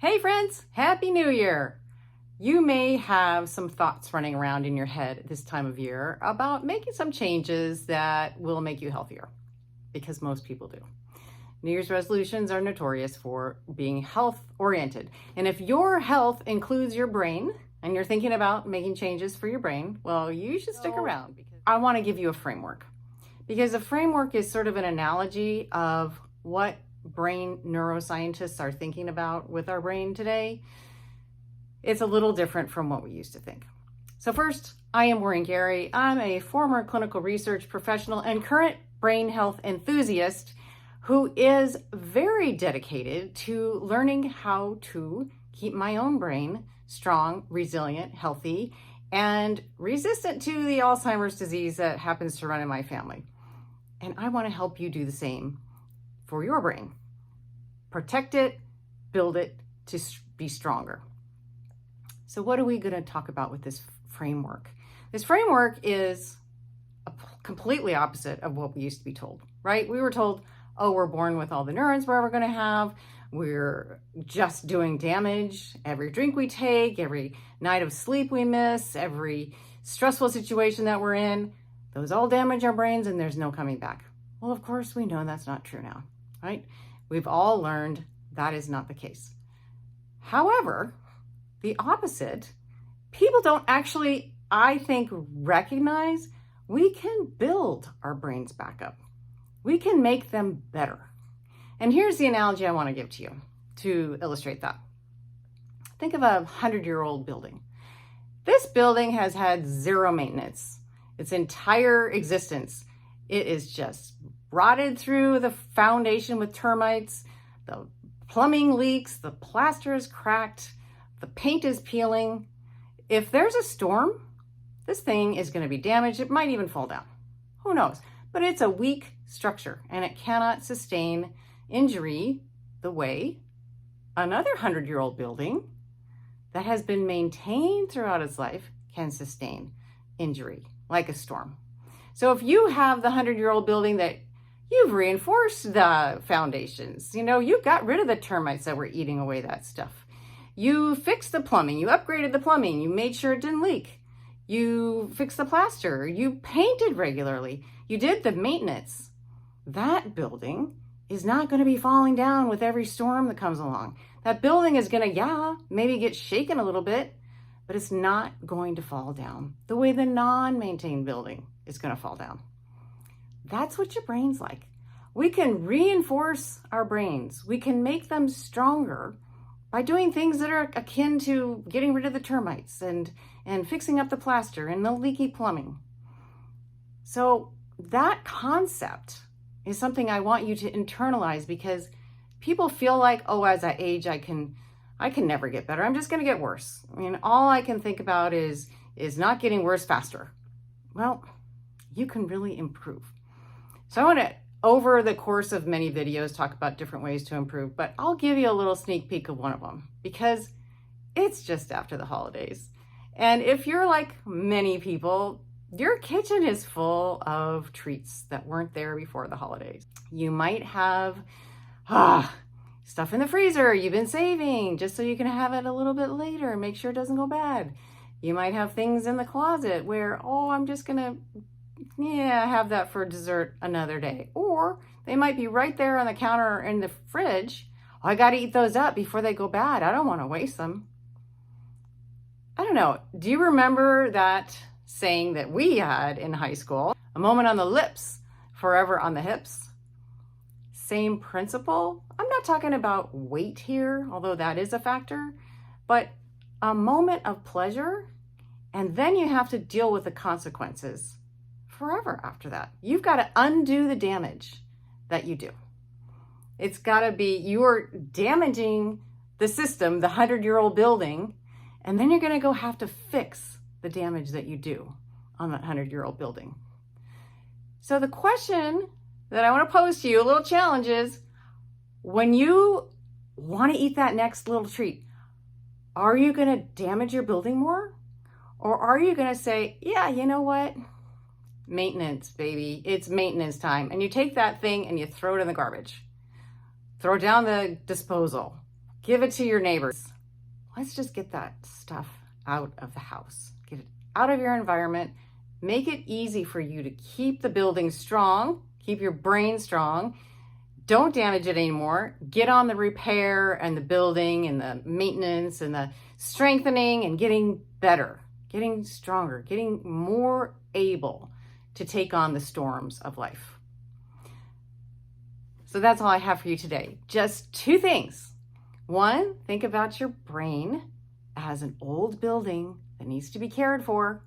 Hey friends, Happy New Year! You may have some thoughts running around in your head at this time of year about making some changes that will make you healthier, because most people do. New Year's resolutions are notorious for being health oriented. And if your health includes your brain and you're thinking about making changes for your brain, well, you should stick around because I want to give you a framework. Because a framework is sort of an analogy of what brain neuroscientists are thinking about with our brain today. It's a little different from what we used to think. So first, I am Maureen Gary. I'm a former clinical research professional and current brain health enthusiast who is very dedicated to learning how to keep my own brain strong, resilient, healthy, and resistant to the Alzheimer's disease that happens to run in my family. And I want to help you do the same for your brain. Protect it, build it to be stronger. So what are we going to talk about with this framework? This framework is completely opposite of what we used to be told, right? We were told, oh, we're born with all the neurons we're ever going to have. We're just doing damage. Every drink we take, every night of sleep we miss, every stressful situation that we're in, those all damage our brains and there's no coming back. Well, of course, we know that's not true now, right? We've all learned that is not the case. However, the opposite, people don't actually, I think, recognize we can build our brains back up. We can make them better. And here's the analogy I want to give to you to illustrate that. Think of a 100-year-old building. This building has had zero maintenance its entire existence. It is just rotted through the foundation with termites, the plumbing leaks, the plaster is cracked, the paint is peeling. If there's a storm, this thing is going to be damaged. It might even fall down. Who knows? But it's a weak structure and it cannot sustain injury the way another 100-year-old building that has been maintained throughout its life can sustain injury, like a storm. So if you have the 100-year-old building that you've reinforced the foundations, you got rid of the termites that were eating away that stuff. You fixed the plumbing, you upgraded the plumbing, you made sure it didn't leak. You fixed the plaster, you painted regularly, you did the maintenance. That building is not going to be falling down with every storm that comes along. That building is going to, maybe get shaken a little bit, but it's not going to fall down the way the non-maintained building is going to fall down. That's what your brain's like. We can reinforce our brains. We can make them stronger by doing things that are akin to getting rid of the termites and fixing up the plaster and the leaky plumbing. So that concept is something I want you to internalize, because people feel like, oh, as I age, I can never get better. I'm just going to get worse. All I can think about is not getting worse faster. Well, you can really improve. So I want to, over the course of many videos, talk about different ways to improve, but I'll give you a little sneak peek of one of them because it's just after the holidays. And if you're like many people, your kitchen is full of treats that weren't there before the holidays. You might have stuff in the freezer you've been saving just so you can have it a little bit later and make sure it doesn't go bad. You might have things in the closet where, I'm just gonna have that for dessert another day. Or they might be right there on the counter in the fridge. I got to eat those up before they go bad. I don't want to waste them. I don't know. Do you remember that saying that we had in high school? A moment on the lips, forever on the hips. Same principle. I'm not talking about weight here, although that is a factor, but a moment of pleasure, and then you have to deal with the consequences forever after that. You've got to undo the damage that you do. It's got to be, you're damaging the system, the 100-year-old building, and then you're going to go have to fix the damage that you do on that 100-year-old building. So the question that I want to pose to you, a little challenge, is when you want to eat that next little treat, are you going to damage your building more? Or are you going to say, yeah, you know what? Maintenance, baby. It's maintenance time. And you take that thing and you throw it in the garbage. Throw it down the disposal. Give it to your neighbors. Let's just get that stuff out of the house. Get it out of your environment. Make it easy for you to keep the building strong, keep your brain strong. Don't damage it anymore. Get on the repair and the building and the maintenance and the strengthening and getting better, getting stronger, getting more able to take on the storms of life. So that's all I have for you today. Just two things. One, think about your brain as an old building that needs to be cared for.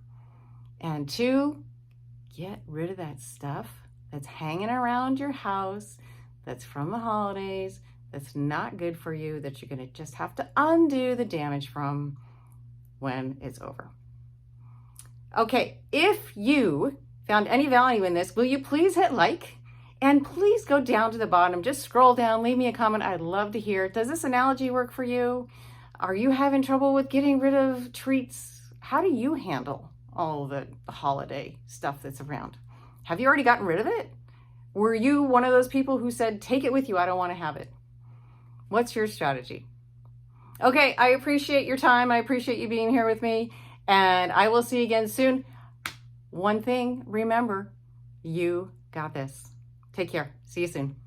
And two, get rid of that stuff that's hanging around your house, that's from the holidays, that's not good for you, that you're going to just have to undo the damage from when it's over. Okay, if you found any value in this, will you please hit like? And please go down to the bottom, just scroll down, leave me a comment. I'd love to hear. Does this analogy work for you? Are you having trouble with getting rid of treats? How do you handle all the holiday stuff that's around? Have you already gotten rid of it? Were you one of those people who said, take it with you, I don't want to have it? What's your strategy? Okay, I appreciate your time. I appreciate you being here with me, and I will see you again soon. One thing, remember, you got this. Take care. See you soon.